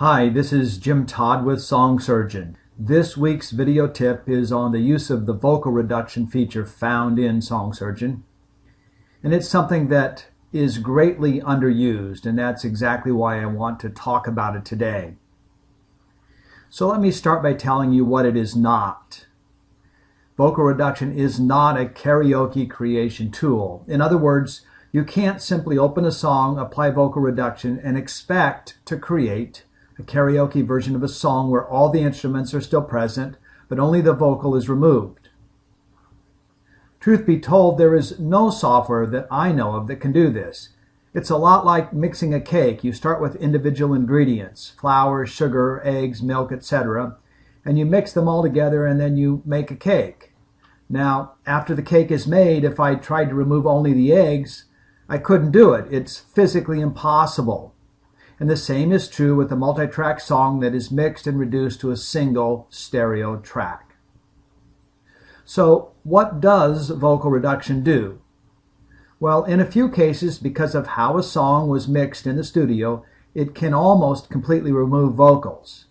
Hi, this is Jim Todd with Song Surgeon. This week's video tip is on the use of the vocal reduction feature found in Song Surgeon. And it's something that is greatly underused, and that's exactly why I want to talk about it today. So let me start by telling you what it is not. Vocal reduction is not a karaoke creation tool. In other words, you can't simply open a song, apply vocal reduction, and expect to create a karaoke version of a song where all the instruments are still present, but only the vocal is removed. Truth be told, there is no software that I know of that can do this. It's a lot like mixing a cake. You start with individual ingredients, flour, sugar, eggs, milk, etc., and you mix them all together and then you make a cake. Now, after the cake is made, if I tried to remove only the eggs, I couldn't do it. It's physically impossible. And the same is true with a multi-track song that is mixed and reduced to a single stereo track. So what does vocal reduction do? Well, in a few cases, because of how a song was mixed in the studio, it can almost completely remove vocals.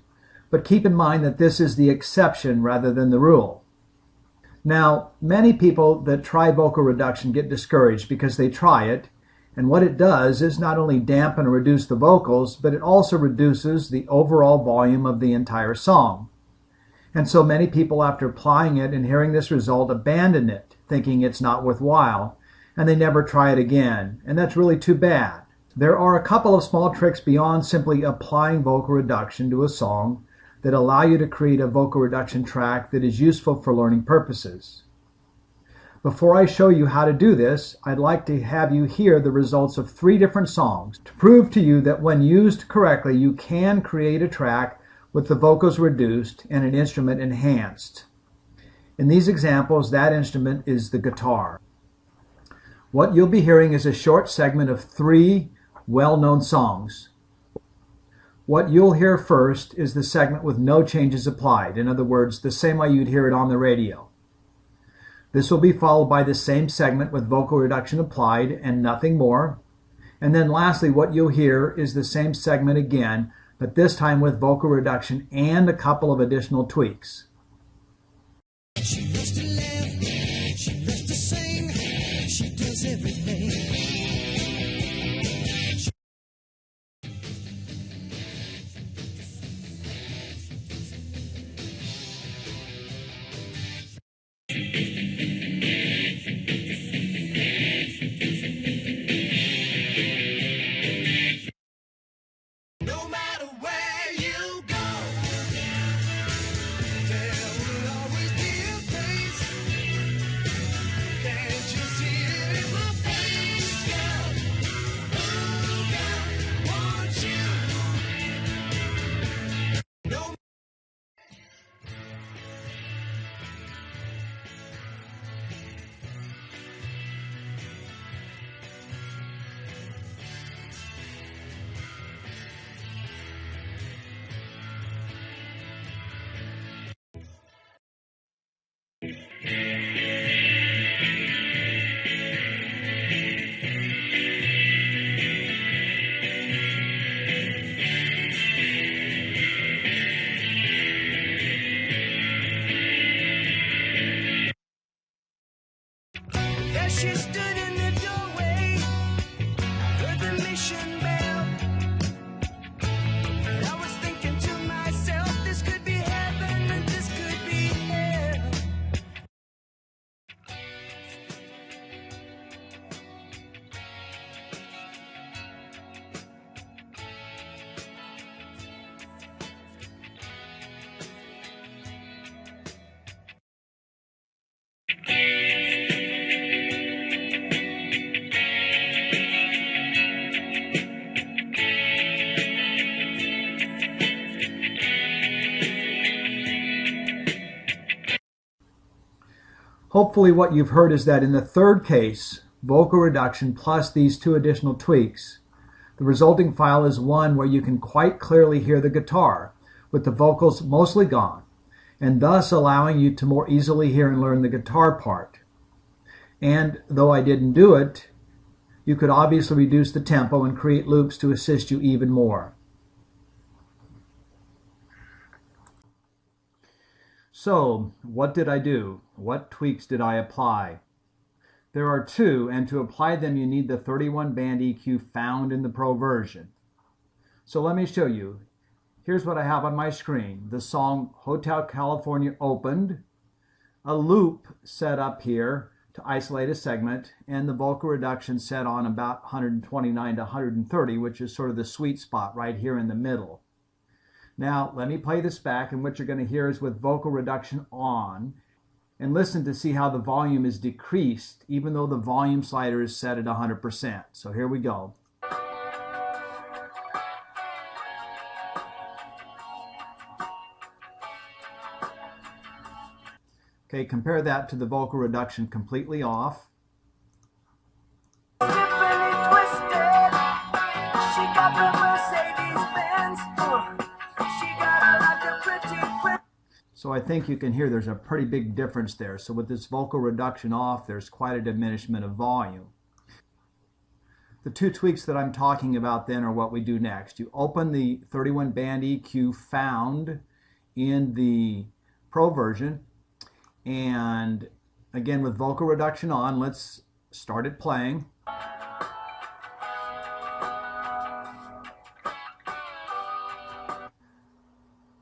But keep in mind that this is the exception rather than the rule. Now, many people that try vocal reduction get discouraged because they try it, and what it does is not only dampen or reduce the vocals, but it also reduces the overall volume of the entire song. And so many people, after applying it and hearing this result, abandon it, thinking it's not worthwhile, and they never try it again. And that's really too bad. There are a couple of small tricks beyond simply applying vocal reduction to a song that allow you to create a vocal reduction track that is useful for learning purposes. Before I show you how to do this, I'd like to have you hear the results of 3 different songs to prove to you that when used correctly, you can create a track with the vocals reduced and an instrument enhanced. In these examples, that instrument is the guitar. What you'll be hearing is a short segment of 3 well-known songs. What you'll hear first is the segment with no changes applied. In other words, the same way you'd hear it on the radio. This will be followed by the same segment with vocal reduction applied and nothing more. And then lastly, what you'll hear is the same segment again, but this time with vocal reduction and a couple of additional tweaks. She loves to laugh, she loves to sing, she does everything. No matter where you go, there will always be a place. Can't you see it in my face, girl? Oh, God, I want you. No. There she stood in the doorway, heard the mission bell. And I was thinking to myself, this could be heaven and this could be hell. Hopefully what you've heard is that in the third case, vocal reduction plus these 2 additional tweaks, the resulting file is one where you can quite clearly hear the guitar with the vocals mostly gone, and thus allowing you to more easily hear and learn the guitar part. And though I didn't do it, you could obviously reduce the tempo and create loops to assist you even more. So, what did I do? What tweaks did I apply? There are two, and to apply them you need the 31 band EQ found in the Pro version. So let me show you. Here's what I have on my screen. The song Hotel California opened, a loop set up here to isolate a segment, and the vocal reduction set on about 129 to 130, which is sort of the sweet spot right here in the middle. Now, let me play this back, and what you're going to hear is with vocal reduction on, and listen to see how the volume is decreased, even though the volume slider is set at 100%. So here we go. Okay, compare that to the vocal reduction completely off. So I think you can hear there's a pretty big difference there. So with this vocal reduction off, there's quite a diminishment of volume. The two tweaks that I'm talking about then are what we do next. You open the 31 band EQ found in the Pro version, and again with vocal reduction on, let's start it playing.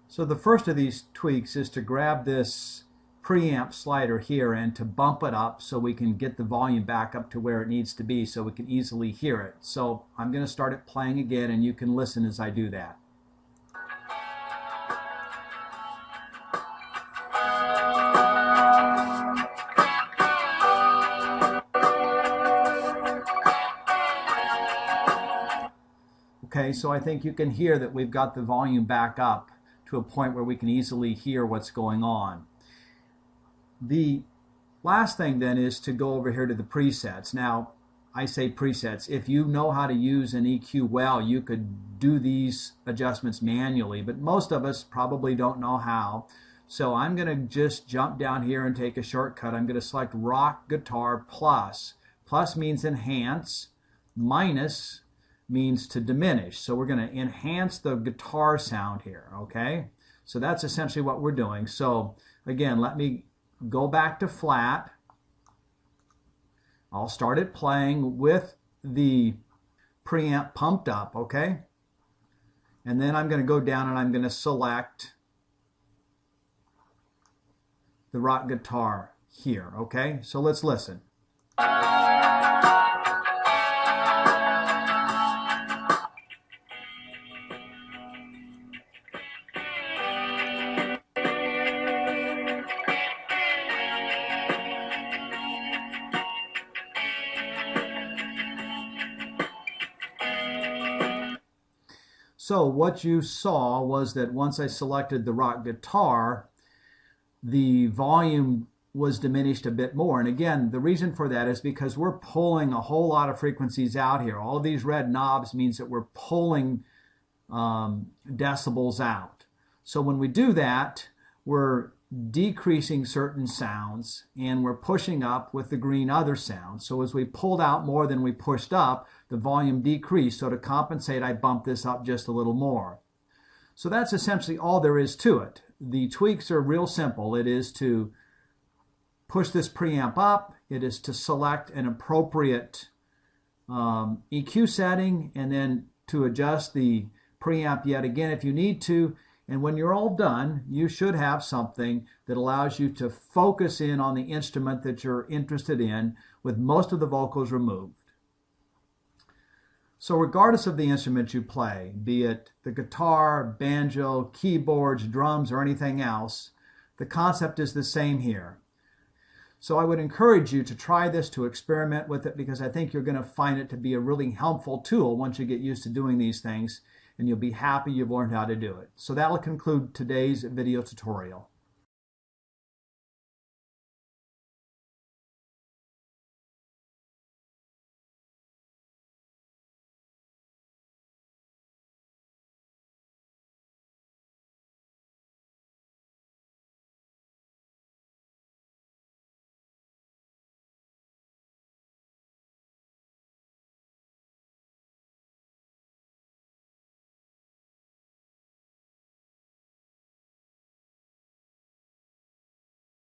So the first of these tweaks is to grab this preamp slider here and to bump it up so we can get the volume back up to where it needs to be so we can easily hear it. So I'm going to start it playing again, and you can listen as I do that. Okay, so I think you can hear that we've got the volume back up to a point where we can easily hear what's going on. The last thing then is to go over here to the presets. Now, I say presets. If you know how to use an EQ well, you could do these adjustments manually, but most of us probably don't know how. So I'm going to just jump down here and take a shortcut. I'm going to select Rock Guitar Plus. Plus means enhance, minus means to diminish. So we're going to enhance the guitar sound here, okay? So that's essentially what we're doing. So again, let me go back to flat. I'll start it playing with the preamp pumped up, okay? And then I'm going to go down and I'm going to select the rock guitar here, okay? So let's listen. So what you saw was that once I selected the rock guitar, the volume was diminished a bit more. And again, the reason for that is because we're pulling a whole lot of frequencies out here. All of these red knobs means that we're pulling decibels out. So when we do that, we're decreasing certain sounds and we're pushing up with the green other sounds. So as we pulled out more than we pushed up, the volume decreased. So to compensate, I bumped this up just a little more. So that's essentially all there is to it. The tweaks are real simple. It is to push this preamp up. It is to select an appropriate EQ setting, and then to adjust the preamp yet again if you need to. And when you're all done, you should have something that allows you to focus in on the instrument that you're interested in with most of the vocals removed. So regardless of the instrument you play, be it the guitar, banjo, keyboards, drums, or anything else, the concept is the same here. So I would encourage you to try this, to experiment with it, because I think you're going to find it to be a really helpful tool once you get used to doing these things, and you'll be happy you've learned how to do it. So that will conclude today's video tutorial.